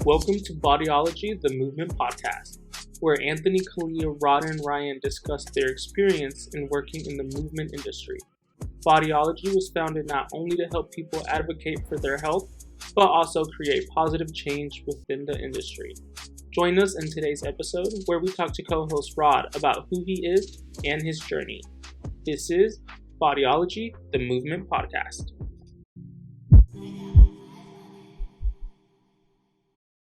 Welcome to Bodyology the Movement Podcast, where Anthony, Kaleah, Rod, and Ryan discuss their experience in working in the movement industry. Bodyology was founded not only to help people advocate for their health, but also create positive change within the industry. Join us in today's episode where we talk to co-host Rod about who he is and his journey. This is Bodyology the Movement Podcast.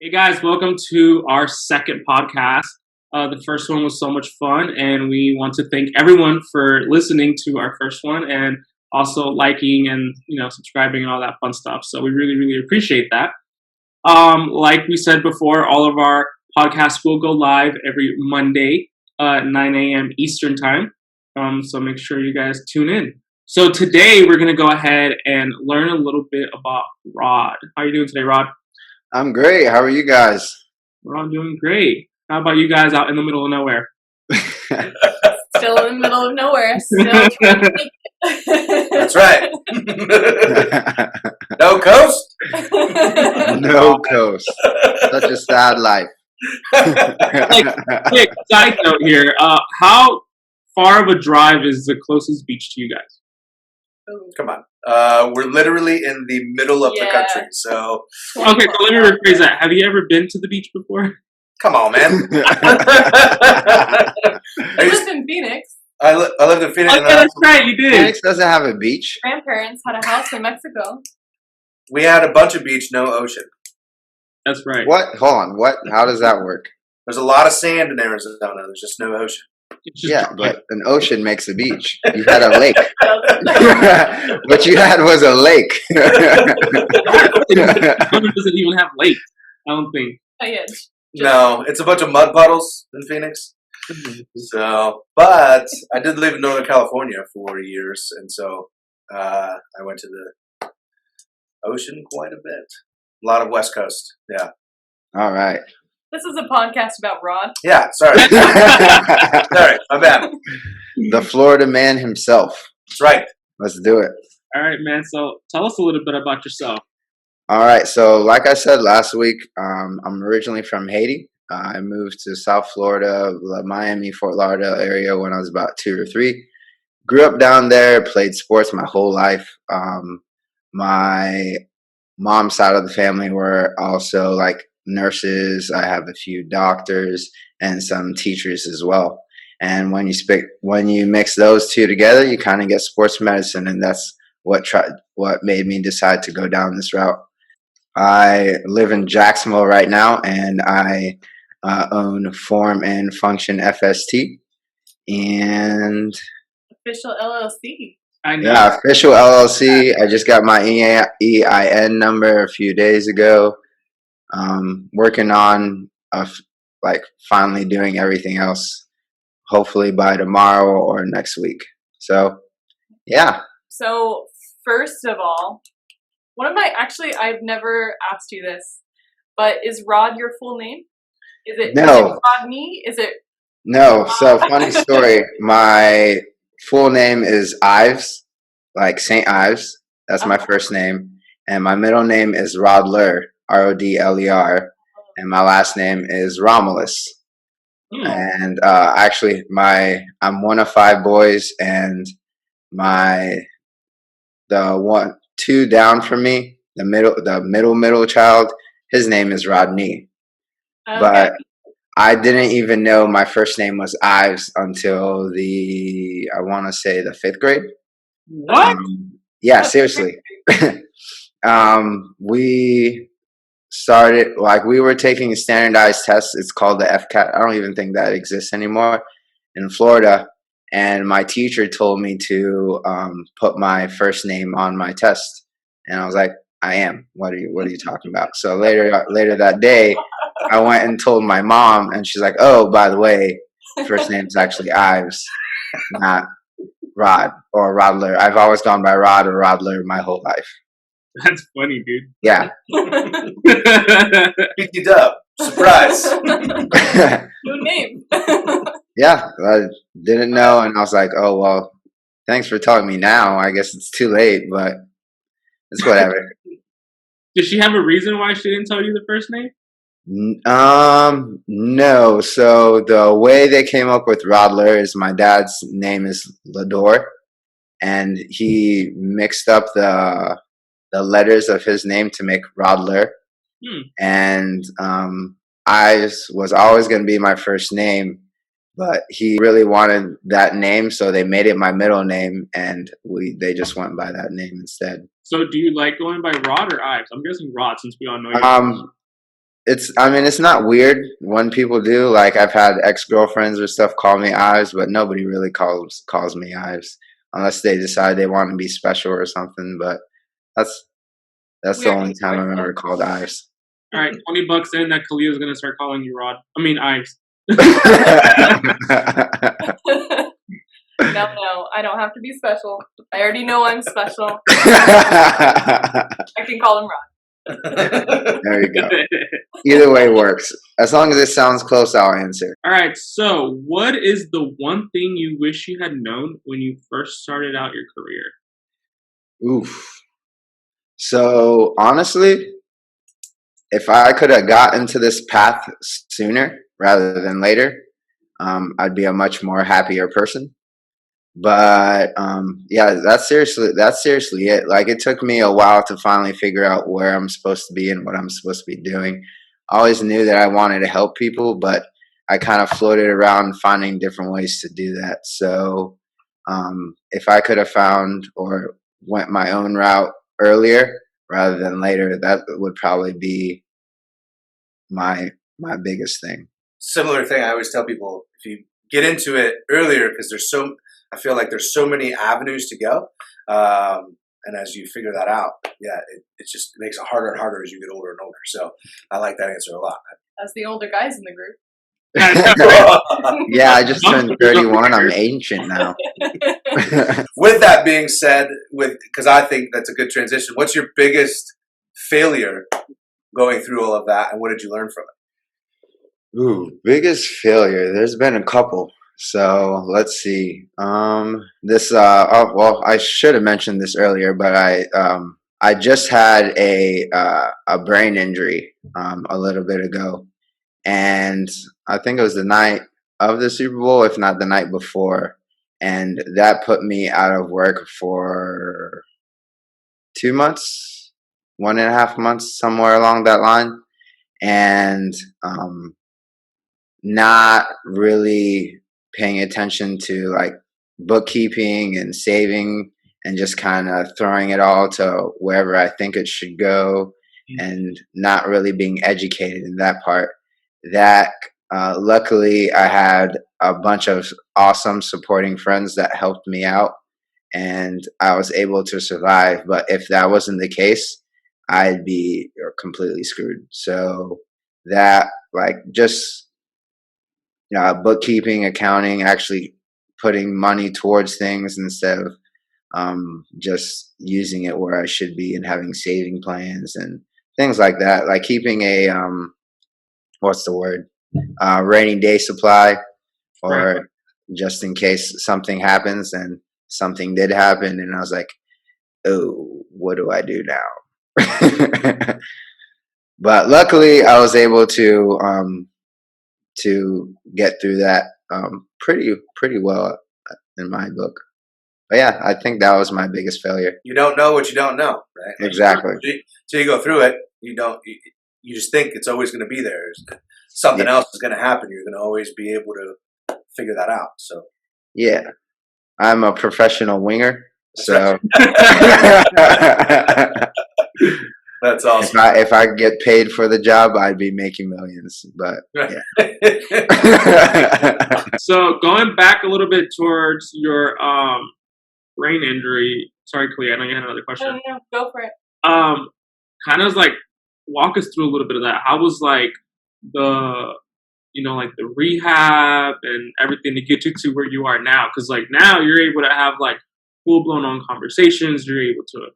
Hey guys, welcome to our second podcast. The first one was so much fun, and we want to thank everyone for listening to our first one and also liking and subscribing and all that fun stuff. So we really appreciate that. Like we said before, all of our podcasts will go live every Monday at 9 a.m. Eastern time. So make sure you guys tune in. So today we're going to go ahead and learn a little bit about Rod. How are you doing today, Rod? I'm great. How are you guys? We're all doing great. How about you guys out in the middle of nowhere? Still in the middle of nowhere. That's right. No coast? No coast. Such a sad life. Quick side note here. How far of a drive is the closest beach to you guys? Come on. We're literally in the middle of the country, so... Okay, so let me rephrase that. Have you ever been to the beach before? Come on, man. I lived in Phoenix. I lived in Phoenix. Okay, that's right, you did. Phoenix doesn't have a beach. Grandparents had a house in Mexico. We had a bunch of beach, no ocean. That's right. What? Hold on. What? How does that work? There's a lot of sand in Arizona. There's just no ocean. Yeah, but an ocean makes a beach. You had a lake. What you had was a lake. It doesn't even have lakes, I don't think. No, it's a bunch of mud puddles in Phoenix. So, but I did live in Northern California for years, and so I went to the ocean quite a bit. A lot of West Coast, yeah. All right. This is a podcast about Rod. Yeah, sorry. Sorry, my bad. The Florida man himself. That's right. Let's do it. All right, man. So tell us a little bit about yourself. All right. So like I said last week, I'm originally from Haiti. I moved to South Florida, the Miami, Fort Lauderdale area when I was about 2 or 3. Grew up down there, played sports my whole life. My mom's side of the family were also like nurses. I have a few doctors and some teachers as well. And when you mix those two together, you kind of get sports medicine, and that's what made me decide to go down this route. I live in Jacksonville right now, and I own Form and Function FST and Official LLC. Yeah, official LLC. I just got my EIN number a few days ago. Working on finally doing everything else, hopefully by tomorrow or next week. So, yeah. So, first of all, I've never asked you this, but is Rod your full name? Is it Rodney? Is it? No. So, funny story. My full name is Ives, like St. Ives. That's my first name. And my middle name is Rodler, Rodler. And my last name is Romelus. And actually, I'm one of 5 boys, and the 2 down from me, the middle child, his name is Rodney. Okay. But I didn't even know my first name was Ives until I want to say the 5th grade. What? Yeah, seriously. We started, we were taking a standardized test. It's called the FCAT. I don't even think that exists anymore in Florida. And my teacher told me to put my first name on my test. And I was like, I am. What are you talking about? So later that day, I went and told my mom, and she's like, oh, by the way, first name's actually Ives, not Rod or Rodler. I've always gone by Rod or Rodler my whole life. That's funny, dude. Yeah. Pick it up. Surprise. New name. Yeah, I didn't know, and I was like, oh, well, thanks for telling me now. I guess it's too late, but it's whatever. Did she have a reason why she didn't tell you the first name? No. So the way they came up with Rodler is my dad's name is Lador, and he mixed up the letters of his name to make Rodler, and Ives was always going to be my first name, but he really wanted that name, so they made it my middle name, and they just went by that name instead. So do you like going by Rod or Ives? I'm guessing Rod, since we all know you. It's not weird when people do. Like, I've had ex-girlfriends or stuff call me Ives, but nobody really calls me Ives unless they decide they want to be special or something. But that's the only time I've ever called Ives. All right, $20 in that Kaleah is gonna start calling you Rod. I mean Ives. No, I don't have to be special. I already know I'm special. I can call him Rod. There you go. Either way works. As long as it sounds close, I'll answer. All right, so what is the one thing you wish you had known when you first started out your career? Oof. So, honestly, if I could have got into this path sooner rather than later, I'd be a much more happier person. But yeah, that's seriously it. Like, it took me a while to finally figure out where I'm supposed to be and what I'm supposed to be doing. I always knew that I wanted to help people, but I kind of floated around finding different ways to do that. So if I could have found or went my own route earlier rather than later, that would probably be my biggest thing. Similar thing I always tell people: if you get into it earlier, because I feel like there's so many avenues to go, and as you figure that out, yeah, it just makes it harder and harder as you get older and older. So I like that answer a lot. As the older guys in the group. Yeah, I just turned 31. I'm ancient now. With that being said, because I think that's a good transition, what's your biggest failure going through all of that, and what did you learn from it? Ooh, biggest failure. There's been a couple. So let's see. Well, I should have mentioned this earlier, but I just had a brain injury a little bit ago, and I think it was the night of the Super Bowl, if not the night before, and that put me out of work for 2 months, 1.5 months, somewhere along that line, and not really paying attention to like bookkeeping and saving and just kind of throwing it all to wherever I think it should go, and not really being educated in that part. That luckily I had a bunch of awesome supporting friends that helped me out, and I was able to survive. But if that wasn't the case, I'd be completely screwed. So that, like, just bookkeeping, accounting, actually putting money towards things instead of just using it where I should be, and having saving plans and things like that. Like keeping a what's the word? Rainy day supply, or right, just in case something happens. And something did happen, and I was like, oh, what do I do now? But luckily, I was able to get through that pretty well in my book. But yeah, I think that was my biggest failure. You don't know what you don't know, right? Exactly. So you go through it. You just think it's always going to be there. Something else is going to happen. You're going to always be able to figure that out. So yeah, I'm a professional winger. So that's awesome. If I get paid for the job, I'd be making millions. But yeah. So going back a little bit towards your brain injury. Sorry, Kaleah, I know you had another question. No, go for it. Kind of like walk us through a little bit of that. How was like the rehab and everything to get you to where you are now? Because like now you're able to have like full blown on conversations. You're able to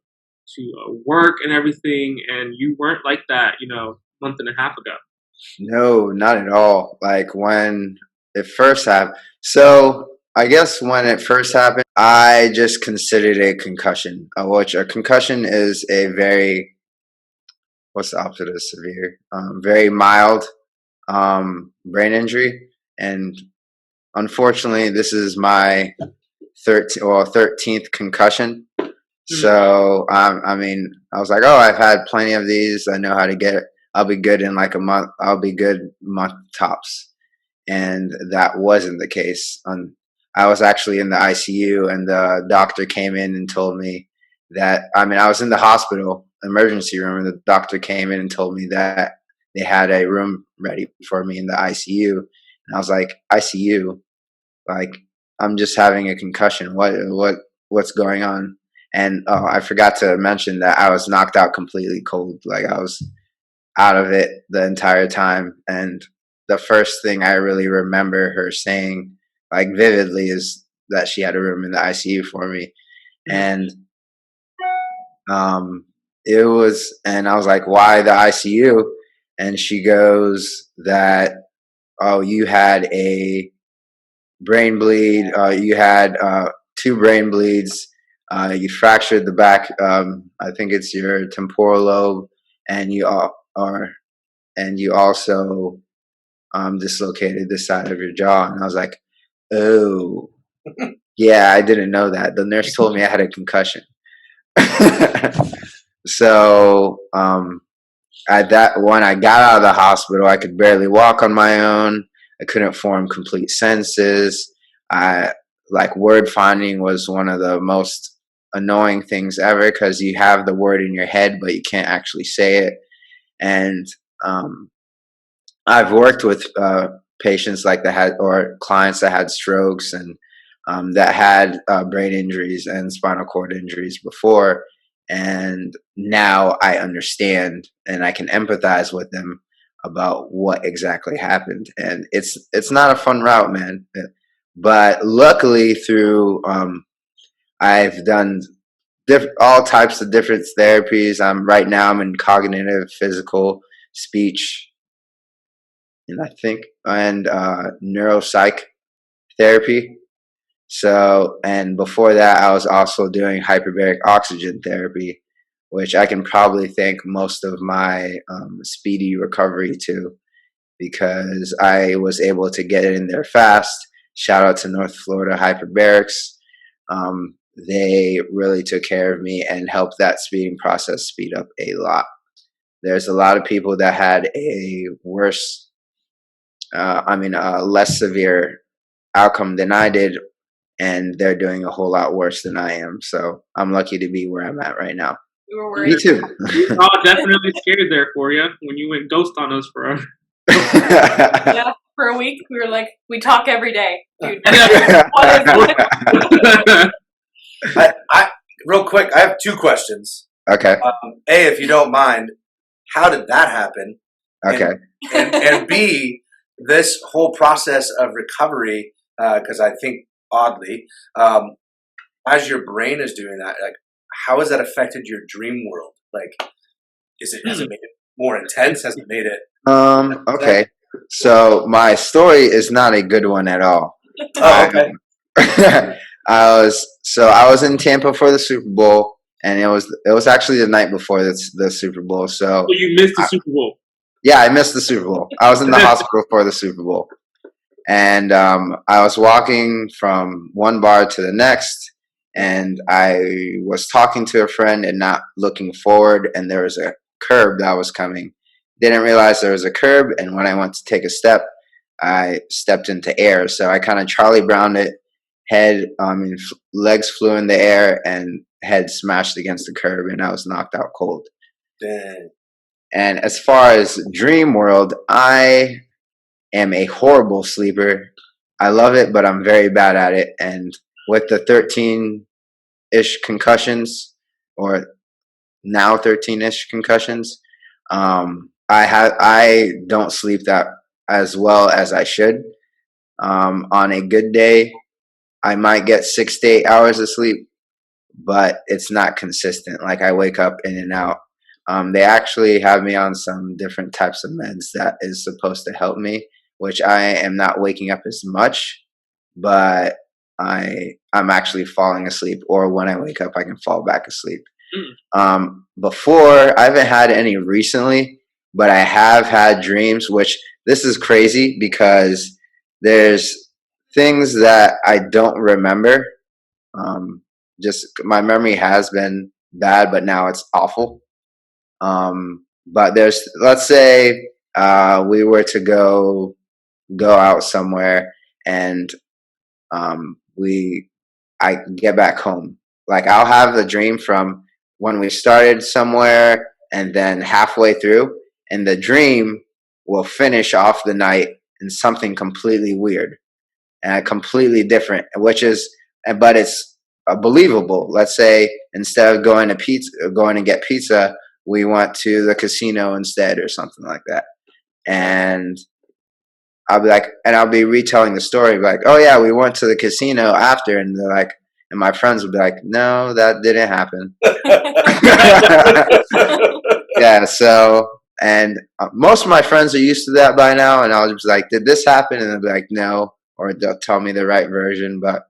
work and everything, and you weren't like that, month and a half ago. No, not at all. Like when it first happened. So I guess when it first happened, I just considered it a concussion, which a concussion is a very what's the opposite of severe? Very mild brain injury, and unfortunately, this is my 13th concussion. So, I mean, I was like, oh, I've had plenty of these. I know how to get it. I'll be good in like a month. I'll be good month tops. And that wasn't the case. I was actually in the ICU, and the doctor came in and told me that, I mean, I was in the hospital emergency room, and the doctor came in and told me that they had a room ready for me in the ICU. And I was like, ICU? Like, I'm just having a concussion. What's going on? And I forgot to mention that I was knocked out completely cold. Like, I was out of it the entire time. And the first thing I really remember her saying, like vividly, is that she had a room in the ICU for me. And it was, and I was like, why the ICU? And she goes that, oh, you had a brain bleed. You had 2 brain bleeds. You fractured the back. I think it's your temporal lobe, and you also dislocated this side of your jaw. And I was like, oh, yeah, I didn't know that. The nurse told me I had a concussion. So at that, when I got out of the hospital, I could barely walk on my own. I couldn't form complete sentences. Like, word finding was one of the most annoying things ever, because you have the word in your head, but you can't actually say it. And I've worked with patients like that or clients that had strokes and that had brain injuries and spinal cord injuries before. And now I understand and I can empathize with them about what exactly happened. And it's not a fun route, man. But luckily, through I've done all types of different therapies. Right now I'm in cognitive, physical, speech, and neuropsych therapy. So, and before that, I was also doing hyperbaric oxygen therapy, which I can probably thank most of my speedy recovery to, because I was able to get in there fast. Shout out to North Florida Hyperbarics. They really took care of me and helped that speeding process speed up a lot. There's a lot of people that had a worse, less severe outcome than I did, and they're doing a whole lot worse than I am. So I'm lucky to be where I'm at right now. You were worried. Me too. Oh, definitely scared there for you when you went ghost on us for Yeah, for a week we were like, we talk every day, dude. I real quick, I have 2 questions. Okay. A, if you don't mind, how did that happen? Okay. And B, this whole process of recovery, because I think oddly, as your brain is doing that, like, how has that affected your dream world? Like, has it made it more intense? Has it made it? Okay. So my story is not a good one at all. Oh, okay. I was in Tampa for the Super Bowl, and it was actually the night before the Super Bowl. So you missed the Super Bowl. Yeah, I missed the Super Bowl. I was in the hospital for the Super Bowl, and I was walking from one bar to the next, and I was talking to a friend and not looking forward, and there was a curb that was coming. Didn't realize there was a curb, and when I went to take a step, I stepped into air. So I kind of Charlie Browned it. Legs flew in the air and head smashed against the curb, and I was knocked out cold. Dang. And as far as dream world, I am a horrible sleeper. I love it, but I'm very bad at it. And with the 13-ish concussions, or now 13-ish concussions, I don't sleep that as well as I should. On a good day, I might get 6 to 8 hours of sleep, but it's not consistent. Like, I wake up in and out. They actually have me on some different types of meds that is supposed to help me, which I am not waking up as much, but I'm actually falling asleep, or when I wake up, I can fall back asleep. Before, I haven't had any recently, but I have had dreams, which this is crazy because there's things that I don't remember. Just my memory has been bad, but now it's awful. But let's say we were to go out somewhere, and I get back home. Like, I'll have the dream from when we started somewhere, and then halfway through, and the dream will finish off the night in something completely weird and completely different, but it's believable. Let's say instead of going to get pizza, we went to the casino instead, or something like that. And I'll be retelling the story, like, oh yeah, we went to the casino after, and they're like, and my friends would be like, no, that didn't happen. Yeah, so, and most of my friends are used to that by now, and I'll just be like, did this happen? And they'll be like, no, or they'll tell me the right version, but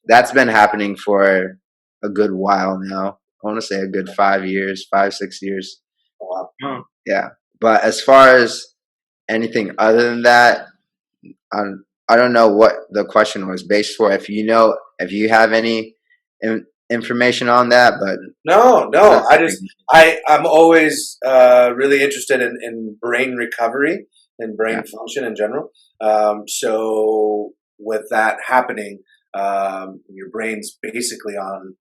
that's been happening for a good while now. I want to say a good 5 years, 6 years. Wow. Yeah, but as far as anything other than that, I don't know what the question was based for. If you have any information on that, but no, I'm always really interested in brain recovery and brain function in general. So with that happening, your brain's basically on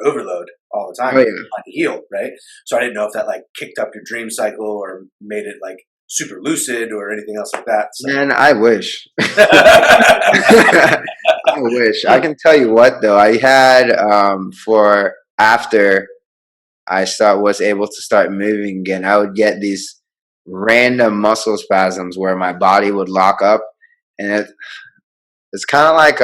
overload all the time. Oh, yeah. To heal, right? So I didn't know if that like kicked up your dream cycle or made it like super lucid or anything else like that. So. Man, I wish. I wish. I can tell you what though, I had for after I was able to start moving again, I would get these random muscle spasms where my body would lock up, and it's kind of like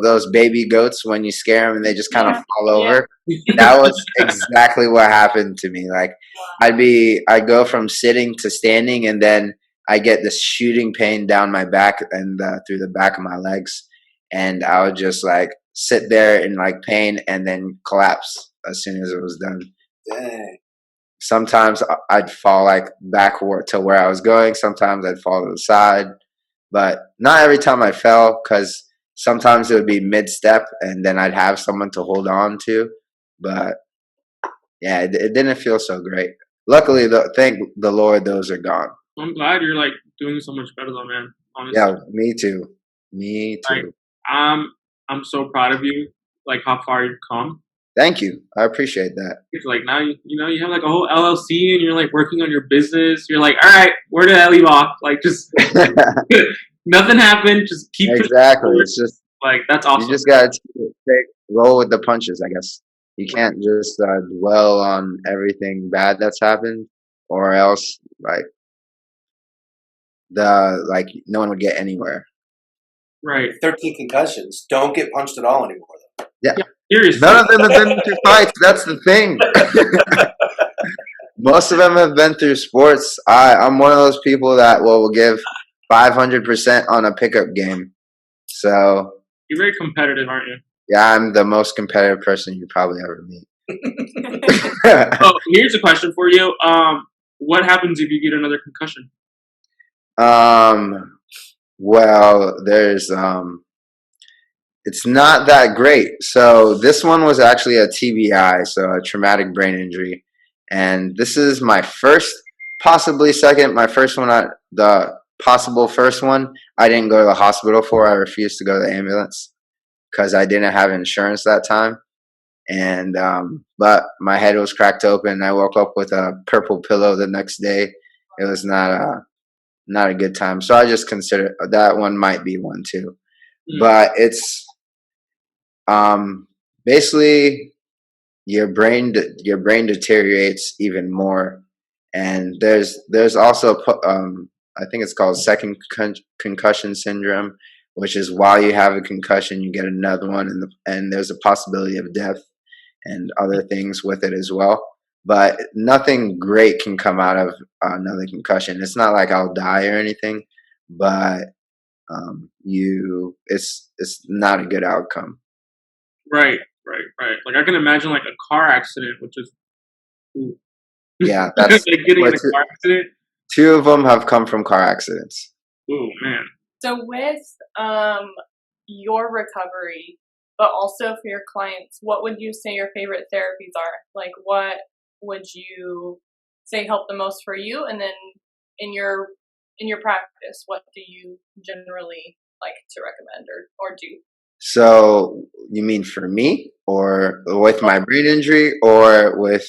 those baby goats when you scare them and they just kind of fall over. That was exactly what happened to me. Like, I'd go from sitting to standing, and then I get this shooting pain down my back and through the back of my legs, and I would just like sit there in like pain and then collapse as soon as it was done. Dang. Sometimes I'd fall like backward to where I was going. Sometimes I'd fall to the side. But not every time I fell, because sometimes it would be mid-step, and then I'd have someone to hold on to. But, yeah, it didn't feel so great. Luckily, thank the Lord, those are gone. I'm glad you're, like, doing so much better, though, man. Honestly. Yeah, me too. Me too. Like, I'm so proud of you, like, how far you've come. Thank you. I appreciate that. It's like, now, you have, like, a whole LLC, and you're, like, working on your business. You're like, all right, where did I leave off? Like, just nothing happened. Just keep exactly. It's just like, that's awesome. You just gotta roll with the punches, I guess. You can't just dwell on everything bad that's happened, or else no one would get anywhere. Right. 13 concussions. Don't get punched at all anymore, though. Yeah. Seriously. None of them have been through fights. That's the thing. Most of them have been through sports. I'm one of those people that will give 500% on a pickup game. So you're very competitive, aren't you? Yeah, I'm the most competitive person you probably ever meet. Oh, here's a question for you. What happens if you get another concussion? Well, there's it's not that great. So this one was actually a TBI, so a traumatic brain injury. And this is my first, possibly second. My first one, the possible first one, I didn't go to the hospital for. I refused to go to the ambulance because I didn't have insurance that time. And but my head was cracked open. I woke up with a purple pillow the next day. It was not a good time. So I just consider that one might be one too. But it's basically your brain deteriorates even more. And there's also I think it's called second concussion syndrome, which is while you have a concussion, you get another one, and there's a possibility of death and other things with it as well. But nothing great can come out of another concussion. It's not like I'll die or anything, but it's not a good outcome. Right. Right. Like I can imagine like a car accident, which is ooh. Yeah, that's like getting in a car accident. 2 of them have come from car accidents. Oh man. So with your recovery, but also for your clients, what would you say your favorite therapies are? Like what would you say help the most for you? And then in your practice, what do you generally like to recommend or do? So you mean for me, or with my brain injury, or with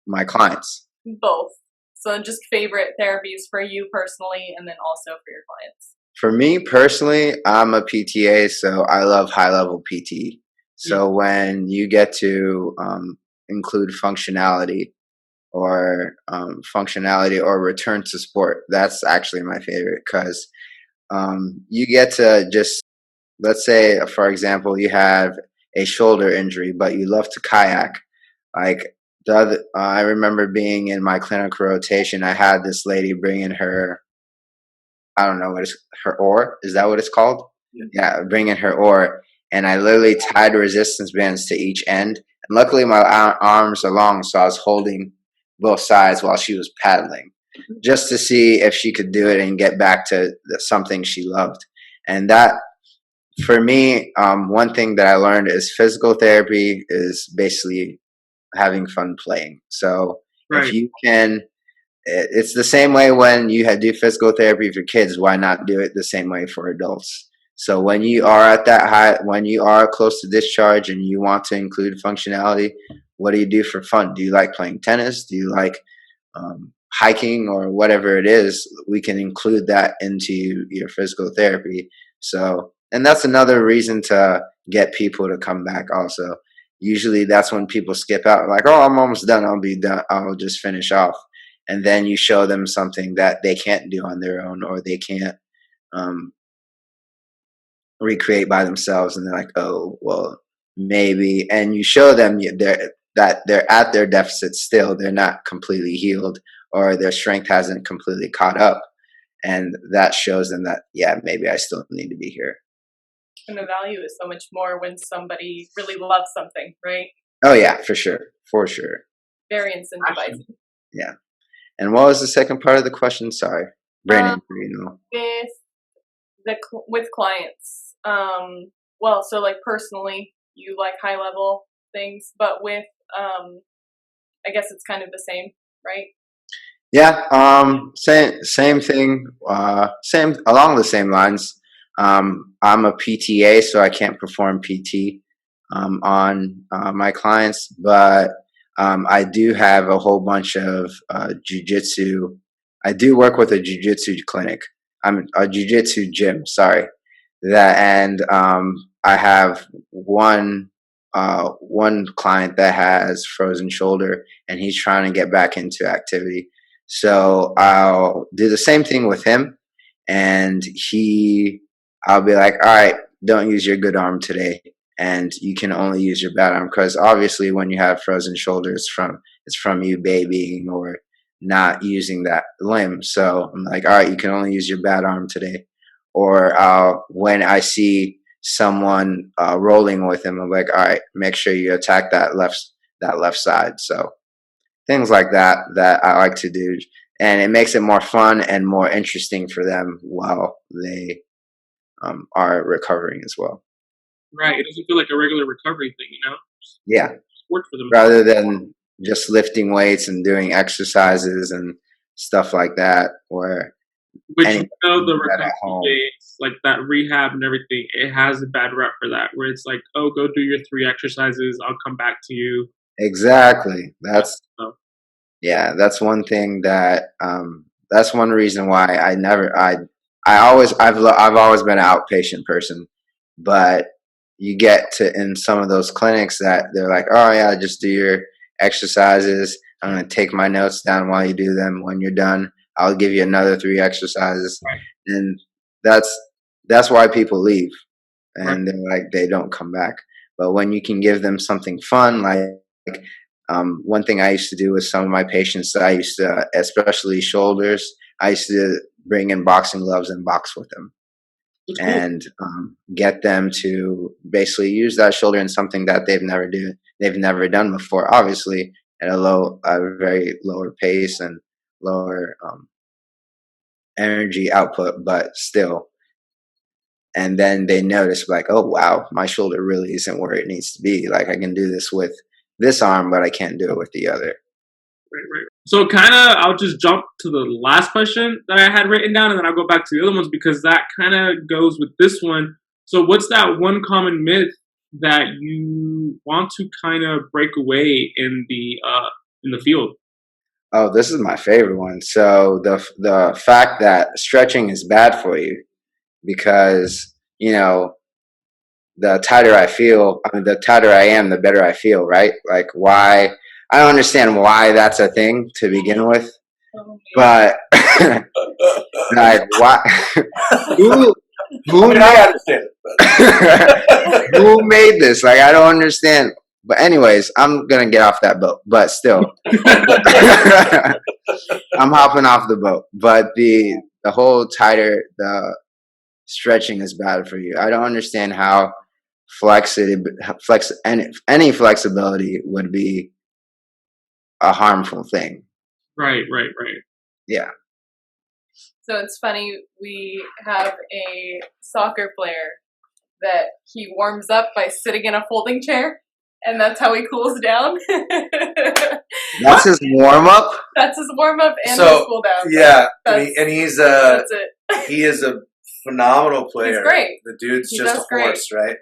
my clients? Both. So just favorite therapies for you personally, and then also for your clients. For me personally, I'm a PTA, so I love high level PT. So when you get to include functionality or return to sport, that's actually my favorite, because you get to just, let's say, for example, you have a shoulder injury, but you love to kayak. Like I remember being in my clinical rotation, I had this lady bring in her, I don't know her oar. Is that what it's called? Yeah, bring in her oar. And I literally tied resistance bands to each end. And luckily my arms are long, so I was holding both sides while she was paddling, just to see if she could do it and get back to something she loved. And that, for me, one thing that I learned is physical therapy is basically having fun playing. So if you can, it's the same way when you do physical therapy for kids, why not do it the same way for adults? So when you are at that high, when you are close to discharge and you want to include functionality, what do you do for fun? Do you like playing tennis? Do you like hiking, or whatever it is? We can include that into your physical therapy. So, and that's another reason to get people to come back also. Usually that's when people skip out, like, oh, I'm almost done. I'll be done. I'll just finish off. And then you show them something that they can't do on their own, or they can't recreate by themselves. And they're like, oh, well, maybe. And you show them that they're at their deficit still. They're not completely healed, or their strength hasn't completely caught up. And that shows them that, yeah, maybe I still need to be here. And the value is so much more when somebody really loves something, right? Oh, yeah, for sure. For sure. Very incentivizing. Yeah. And what was the second part of the question? Sorry. Brain injury, With clients. Well, so like personally, you like high level things, but with, I guess it's kind of the same, right? Yeah. Same thing. Same along the same lines. I'm a PTA, so I can't perform PT on my clients, but I do have a whole bunch of jiu-jitsu. I do work with a jiu-jitsu clinic. I'm a jiu-jitsu gym. Sorry, and I have one client that has frozen shoulder, and he's trying to get back into activity. So I'll do the same thing with him, and I'll be like, all right, don't use your good arm today, and you can only use your bad arm, because obviously when you have frozen shoulders, it's from you babying or not using that limb. So I'm like, all right, you can only use your bad arm today. Or when I see someone rolling with him, I'm like, all right, make sure you attack that left side. So things like that I like to do, and it makes it more fun and more interesting for them while they are recovering as well. Right. It doesn't feel like a regular recovery thing, you know? Yeah. Work for them. Rather than just lifting weights and doing exercises and stuff like that, where which, you know, the recovery days, like that rehab and everything, it has a bad rep for that, where it's like, oh, go do your 3 exercises, I'll come back to you. Exactly. That's one thing that's one reason why I've always been an outpatient person, but you get to in some of those clinics that they're like, oh yeah, just do your exercises. I'm going to take my notes down while you do them. When you're done, I'll give you another 3 exercises. Right. And that's why people leave, and they're like, they don't come back. But when you can give them something fun, like one thing I used to do with some of my patients, especially shoulders, I used to bring in boxing gloves and box with them. and get them to basically use that shoulder in something that they've never done before. Obviously, at a very lower pace and lower energy output, but still. And then they notice, like, oh wow, my shoulder really isn't where it needs to be. Like, I can do this with this arm, but I can't do it with the other. Right. So I'll just jump to the last question that I had written down, and then I'll go back to the other ones because that kind of goes with this one. So what's that one common myth that you want to kind of break away in the field? Oh, this is my favorite one. So the fact that stretching is bad for you, because, the tighter the tighter I am, the better I feel, right? Like, why? I don't understand why that's a thing to begin with, but like, why? Who I understand it. who made this? Like, I don't understand. But anyways, I'm gonna get off that boat. But still, I'm hopping off the boat. But the whole the stretching is bad for you. I don't understand how any flexibility would be a harmful thing. Right. Yeah. So it's funny, we have a soccer player that he warms up by sitting in a folding chair, and that's how he cools down. That's his warm up? That's his warm up and his cool down. Yeah, and he's that's it. he is a phenomenal player. He's great. The dude's He just does a horse, right?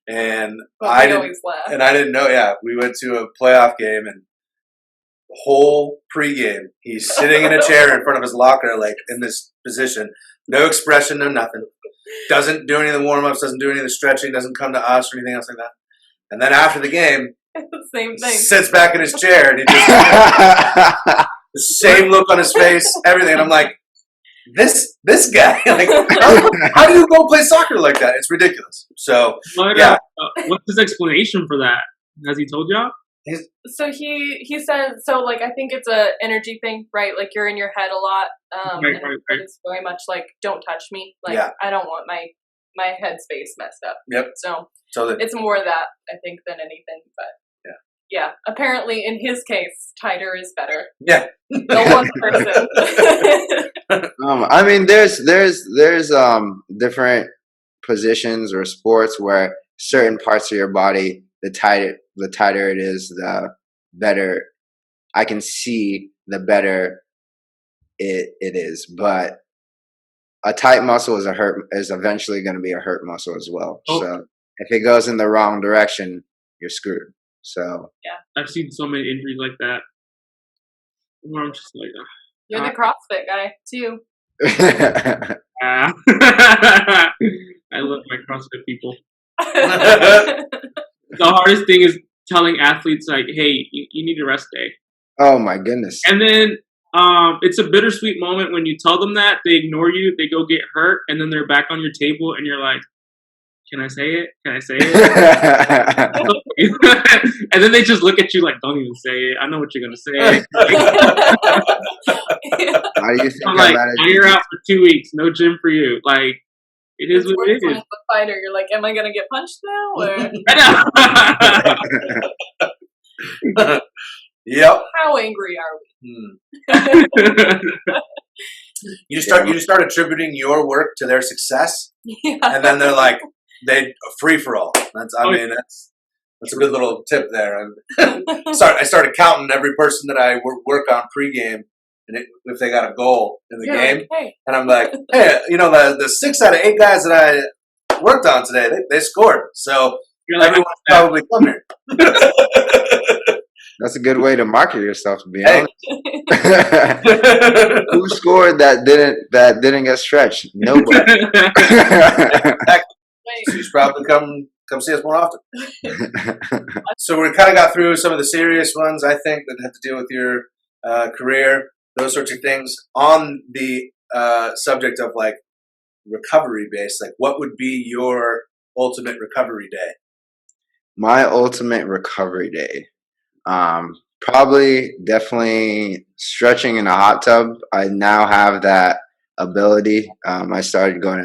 And But I we didn't always laugh. and I didn't know, we went to a playoff game, and the whole pregame, he's sitting in a chair in front of his locker, like in this position, no expression, no nothing. Doesn't do any of the warm-ups, doesn't do any of the stretching, doesn't come to us or anything else like that. And then after the game, Same thing. sits back in his chair, and he just the same look on his face, everything. And I'm like, this guy, like, how do you go play soccer like that? It's ridiculous. So, What's his explanation for that? Has he told y'all? So he said, so like, I think it's a energy thing, right? Like, you're in your head a lot. Right. It's very much like, don't touch me. Like, Yeah. I don't want my headspace messed up. Yep. So that, it's more that, I think, than anything. But yeah, apparently in his case, tighter is better. Yeah. No one person. I mean, there's different positions or sports where certain parts of your body, the tighter it is, the better I can see, the better it is. But a tight muscle is eventually going to be a hurt muscle as well. Oh. So if it goes in the wrong direction, you're screwed. So yeah, I've seen so many injuries like that. Where I'm just like, You're the CrossFit guy too. I love my CrossFit people. The hardest thing is telling athletes, like, hey, you need a rest day. Oh my goodness. And then it's a bittersweet moment when you tell them that. They ignore you, they go get hurt, and then they're back on your table, and you're like, can I say it? Can I say it? And then they just look at you like, don't even say it. I know what you're going to say. How do you think I'm like, you're out for 2 weeks. No gym for you. Like, it is what it is. The fighter, you're like, am I going to get punched now? Or Yep. how angry are we? You start attributing your work to their success, Yeah. and then they're like, they free for all. That's a good little tip there. I started counting every person that I work on pregame, and if they got a goal in the game, like, hey. and I'm like, hey, the 6 out of 8 guys that I worked on today, they scored. So Like, everyone's probably come here. That's a good way to market yourself, to be honest. Who scored that didn't get stretched? Nobody. So you should probably come see us more often. So we kind of got through some of the serious ones, I think, that have to do with your career, those sorts of things. On the subject of like recovery based, like what would be your ultimate recovery day? My ultimate recovery day. Definitely stretching in a hot tub. I now have that ability. I started going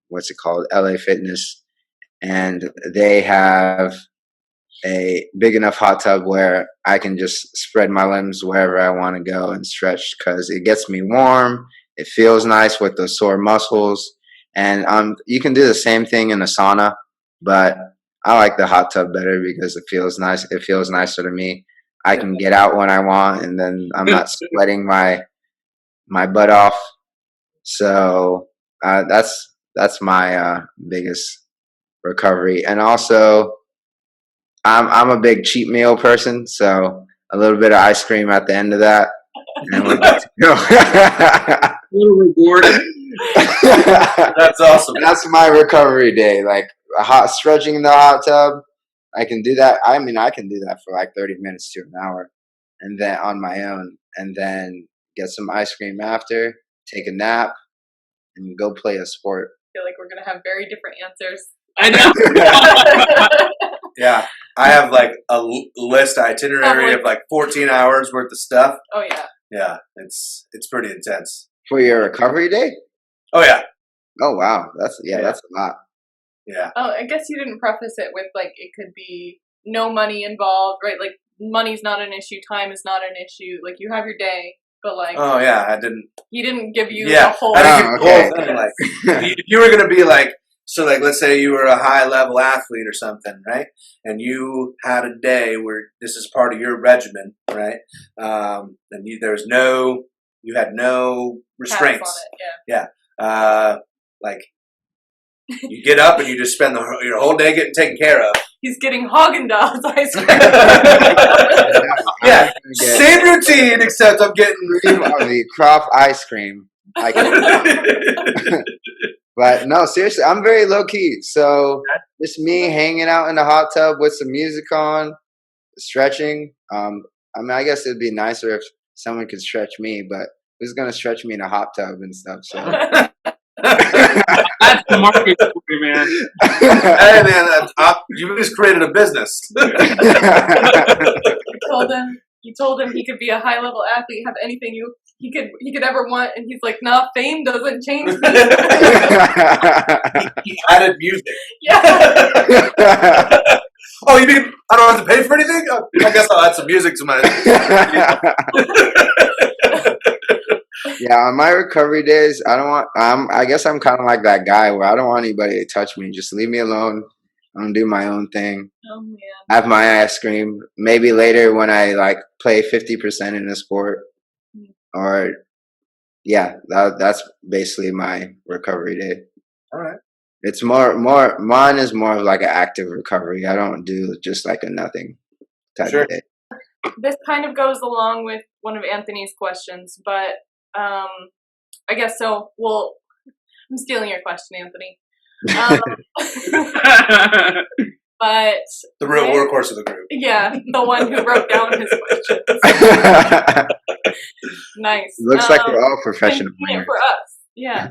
what's it called, LA Fitness, and they have a big enough hot tub where I can just spread my limbs wherever I want to go and stretch, because it gets me warm. It feels nice with the sore muscles, and you can do the same thing in a sauna, but I like the hot tub better because it feels nice. It feels nicer to me. I can get out when I want, and then I'm not sweating my butt off. So that's my biggest recovery. And also, I'm a big cheat meal person, so a little bit of ice cream at the end of that, and we're good to go. A little reward. That's awesome. That's my recovery day. Like stretching in the hot tub, I can do that. I mean, I can do that for like 30 minutes to an hour, and then on my own, and then get some ice cream after, take a nap, and go play a sport. I feel like we're gonna have very different answers. I know. Yeah, I have like a list itinerary of like 14 hours worth of stuff. Oh yeah. Yeah, it's pretty intense. For your recovery day? Oh yeah. Oh wow, that's a lot. Yeah. Oh, I guess you didn't preface it with like it could be no money involved, right? Like money's not an issue, time is not an issue. Like you have your day, but like Oh yeah, I didn't. he didn't give you Yeah, the whole. I didn't give okay. the whole thing. Like, if you were gonna be like, so like, let's say you were a high level athlete or something, right? And you had a day where this is part of your regimen, right? And you had no restraints. On it, Yeah. Like you get up and you just spend your whole day getting taken care of. He's getting Haagen-Dazs ice cream. Yeah, same routine except I'm getting The Croft ice cream. I can. But no, seriously, I'm very low key. So just me hanging out in the hot tub with some music on, stretching. I mean, I guess it'd be nicer if someone could stretch me, but who's gonna stretch me in a hot tub and stuff? So That's the market for you, man. Hey man, you just created a business. You told him he could be a high level athlete, have anything he could ever want, and he's like, nah, fame doesn't change me. He added music. Yeah. Oh, you mean I don't have to pay for anything? I guess I'll add some music to my. Yeah, on my recovery days, I guess I'm kind of like that guy where I don't want anybody to touch me. Just leave me alone. I'm gonna do my own thing. Oh man. Have my ice cream. Maybe later when I like play 50% in a sport, or yeah, that's basically my recovery day. All right. It's more mine is more of like an active recovery. I don't do just like a nothing type of day. This kind of goes along with one of Anthony's questions, but I guess so. Well, I'm stealing your question, Anthony. But The real workhorse of the group. yeah, the one who wrote down his questions. Nice. Looks like we're all professional players. For us, yeah.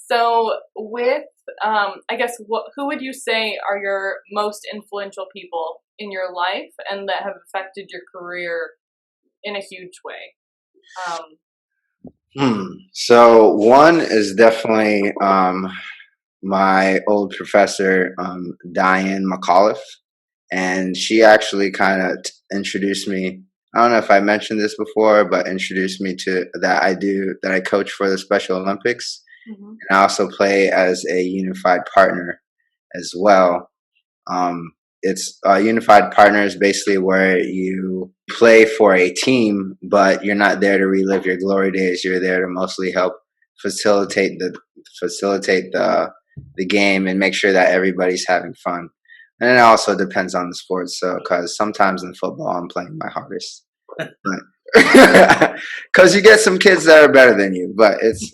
So with, I guess, who would you say are your most influential people in your life and that have affected your career in a huge way? So one is definitely my old professor, Diane McAuliffe, and she actually kind of introduced me. I don't know if I mentioned this before, but introduced me to that I coach for the Special Olympics, and I also play as a unified partner as well. It's a unified partner is basically where you play for a team, but you're not there to relive your glory days. You're there to mostly help facilitate the game and make sure that everybody's having fun. And it also depends on the sport. So, because sometimes in football I'm playing my hardest, because you get some kids that are better than you, but it's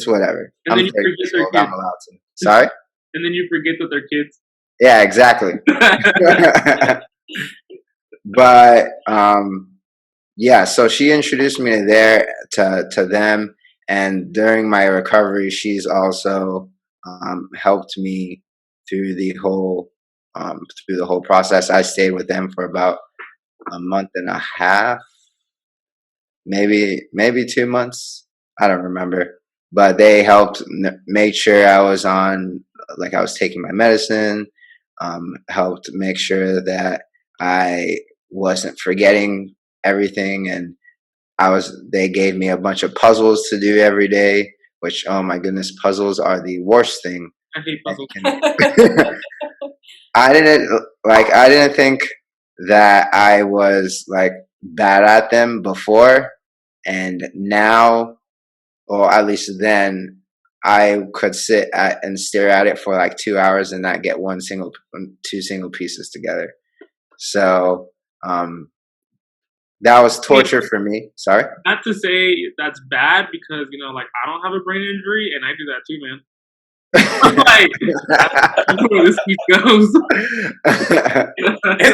whatever. And then you forget their I'm kids. allowed to. Sorry. And then you forget that they're kids. Yeah, exactly. But yeah, so she introduced me to them, and during my recovery, she's also helped me through the whole process. I stayed with them for about a month and a half, maybe 2 months. I don't remember, but they helped make sure I was on, like I was taking my medicine, helped make sure that I wasn't forgetting everything. And they gave me a bunch of puzzles to do every day, which, oh my goodness, puzzles are the worst thing. I hate puzzles. I didn't think that I was like bad at them before, and now, or at least then, I could sit and stare at it for like 2 hours and not get two single pieces together. So that was torture for me. Sorry? Not to say that's bad, because, you know, like, I don't have a brain injury and I do that too, man. Like, that's where this piece goes.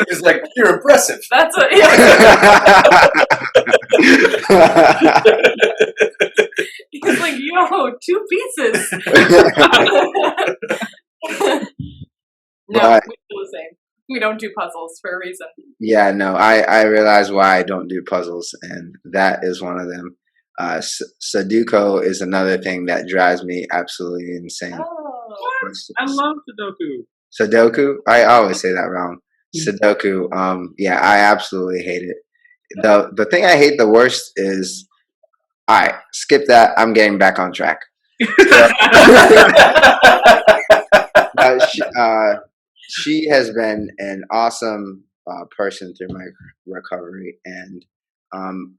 It's like, you're impressive. That's what. He's like, yo, 2 pieces. No, we do the same. We don't do puzzles for a reason. Yeah, no, I realize why I don't do puzzles, and that is one of them. Sudoku is another thing that drives me absolutely insane. Oh, what? I love Sudoku. Sudoku? I always say that wrong. Sudoku. Yeah, I absolutely hate it. The thing I hate the worst is, all right, skip that. I'm getting back on track. She has been an awesome person through my recovery, and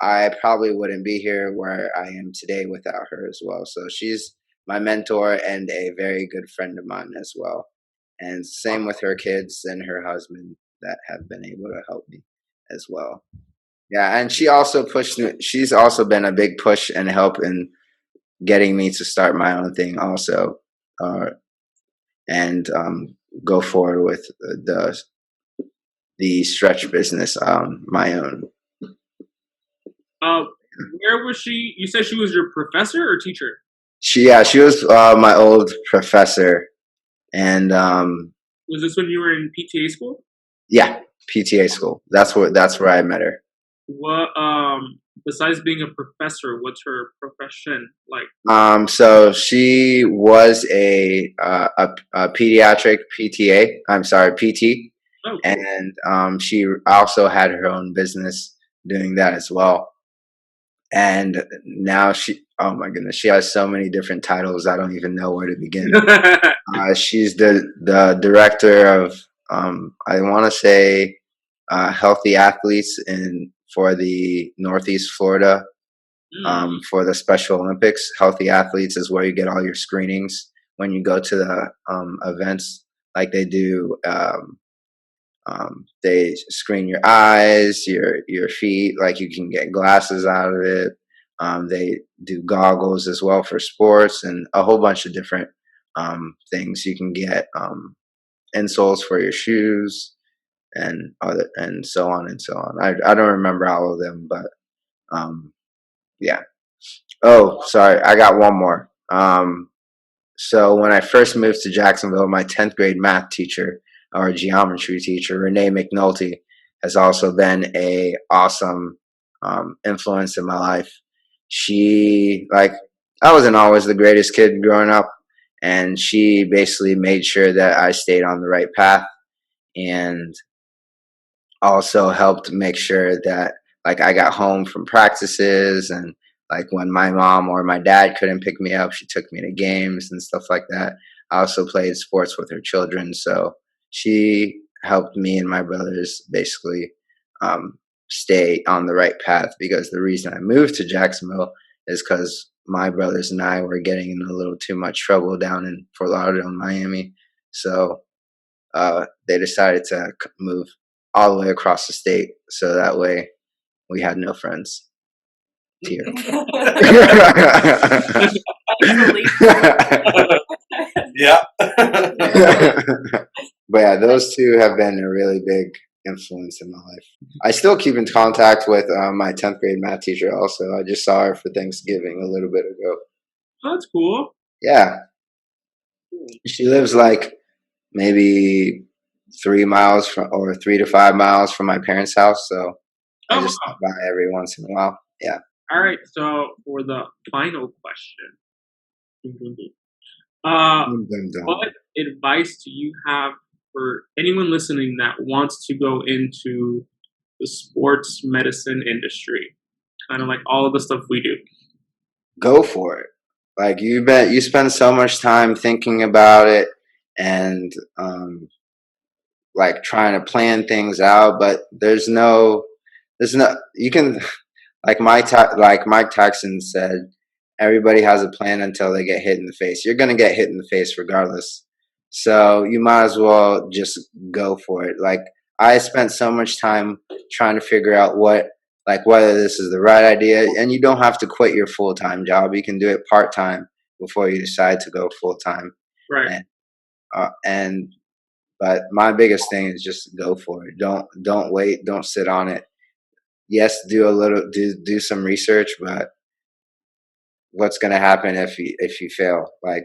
I probably wouldn't be here where I am today without her as well. So she's my mentor and a very good friend of mine as well. And same with her kids and her husband that have been able to help me as well. Yeah, and she also pushed me. She's also been a big push and help in getting me to start my own thing also, and go forward with the stretch business on my own. Where was she? You said she was your professor or teacher? She was my old professor, and was this when you were in PTA school? Yeah, PTA school. That's where I met her. What besides being a professor, what's her profession like? So she was a pediatric PT. Oh, cool. And she also had her own business doing that as well. And now oh my goodness, she has so many different titles. I don't even know where to begin. She's the director of I want to say healthy athletes for the Northeast Florida. For the Special Olympics. Healthy athletes is where you get all your screenings when you go to the events. Like they do, they screen your eyes, your feet. Like you can get glasses out of it. They do goggles as well for sports and a whole bunch of different things. You can get insoles for your shoes and so on and so on. I don't remember all of them, but yeah. Oh, sorry. I got one more. So when I first moved to Jacksonville, my 10th grade math teacher, or geometry teacher, Renee McNulty, has also been a awesome influence in my life. I wasn't always the greatest kid growing up, and she basically made sure that I stayed on the right path, and also helped make sure that like I got home from practices, and like when my mom or my dad couldn't pick me up, she took me to games and stuff like that. I also played sports with her children, so she helped me and my brothers basically stay on the right path, because the reason I moved to Jacksonville is because my brothers and I were getting in a little too much trouble down in Fort Lauderdale and Miami. So they decided to move all the way across the state, so that way we had no friends here. Yeah. But yeah, those two have been a really big influence in my life. I still keep in contact with my 10th grade math teacher also. I just saw her for Thanksgiving a little bit ago. Oh, that's cool. Yeah. She lives like maybe 3 to 5 miles from my parents' house, so I just stop by every once in a while. Yeah. All right, so for the final question, What advice do you have for anyone listening that wants to go into the sports medicine industry? Kind of like all of the stuff we do. Go for it. Like you spend so much time thinking about it and like trying to plan things out, but there's no you can like Mike Tyson said, everybody has a plan until they get hit in the face. You're gonna get hit in the face regardless. So you might as well just go for it. Like I spent so much time trying to figure out whether this is the right idea, and you don't have to quit your full-time job. You can do it part-time before you decide to go full-time. Right. But my biggest thing is just go for it. Don't wait. Don't sit on it. Yes, do some research, but what's going to happen if you fail? Like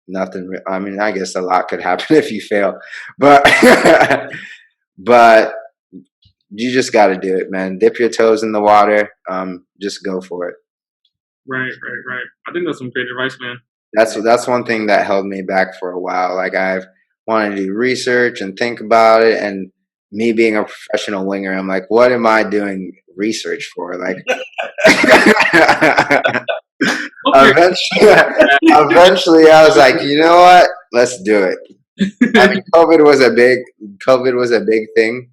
nothing. I mean, I guess a lot could happen if you fail, but but you just got to do it, man. Dip your toes in the water. Just go for it. Right. I think that's some great advice, man. That's one thing that held me back for a while. Like I've wanted to do research and think about it, and me being a professional winger, I'm like, what am I doing research for? Like, eventually, I was like, you know what? Let's do it. I mean, COVID was a big thing,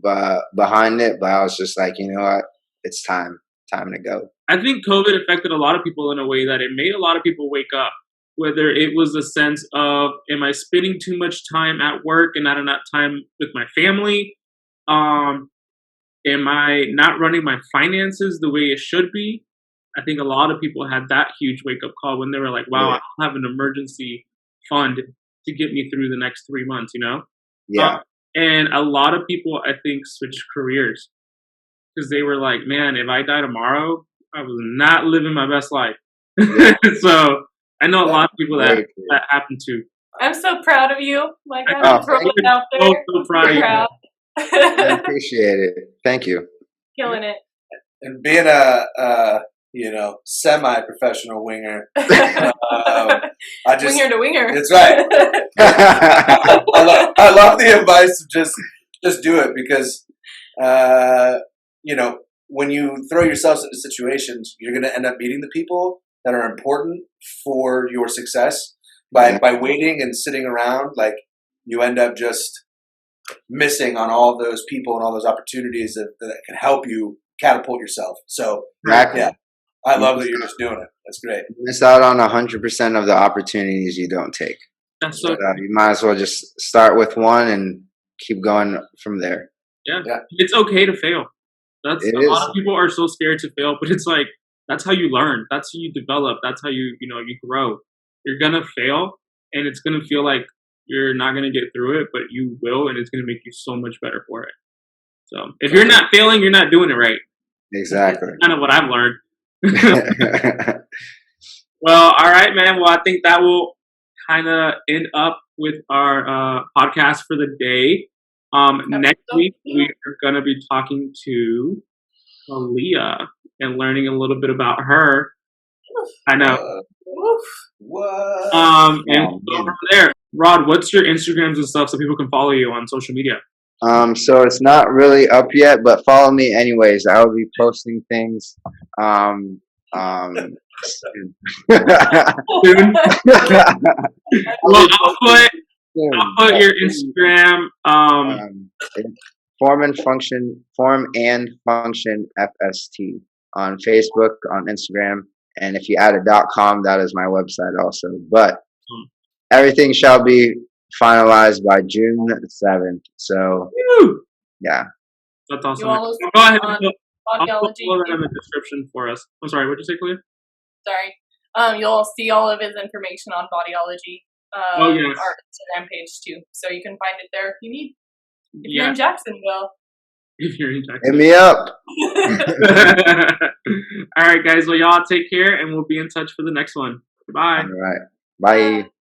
but behind it. But I was just like, you know what? It's time to go. I think COVID affected a lot of people in a way that it made a lot of people wake up. Whether it was a sense of, am I spending too much time at work and not enough time with my family? Am I not running my finances the way it should be? I think a lot of people had that huge wake-up call when they were like, wow, I don't have an emergency fund to get me through the next 3 months, you know? Yeah. And a lot of people, I think, switched careers because they were like, man, if I die tomorrow, I was not living my best life. Yeah. So I know a lot of people that happened to. I'm so proud of you. Like, I'm throwing it out there. So proud of you. I appreciate it. Thank you. Killing it. And being a semi-professional winger, I just winger to winger. That's right. I love the advice of just do it because when you throw yourself into situations, you're going to end up meeting the people that are important for your success. By waiting and sitting around, like you end up just missing on all those people and all those opportunities that can help you catapult yourself. So yeah, I love that you're just doing it. That's great. You miss out on 100% of the opportunities you don't take. That's so you might as well just start with one and keep going from there. Yeah. It's okay to fail. A lot of people are so scared to fail, but it's like that's how you learn. That's how you develop. That's how you grow. You're gonna fail, and it's gonna feel like you're not gonna get through it, but you will, and it's gonna make you so much better for it. So if you're not failing, you're not doing it right. Exactly. That's kind of what I've learned. Well, all right, man. Well, I think that will kind of end up with our podcast for the day. Next week, we are going to be talking to Kaleah and learning a little bit about her. I know. What? And go from there. Rod, what's your Instagrams and stuff so people can follow you on social media? So it's not really up yet, but follow me anyways. I will be posting things. Soon. Well, I'll put your Instagram. Form and Function FST on Facebook, on Instagram, and if you add a .com, that is my website also. But everything shall be finalized by June 7th. So yeah, that's awesome. You all go ahead. Bodyology. I'll put all that in the description for us. I'm sorry. What did you say, Kaleah? Sorry. You'll see all of his information on Bodyology. Yes. Our Instagram page too, so you can find it there if you need. If you're in Jacksonville. If you're in Jacksonville. Hit me up. All right, guys. Well, y'all take care, and we'll be in touch for the next one. Goodbye. All right. Bye.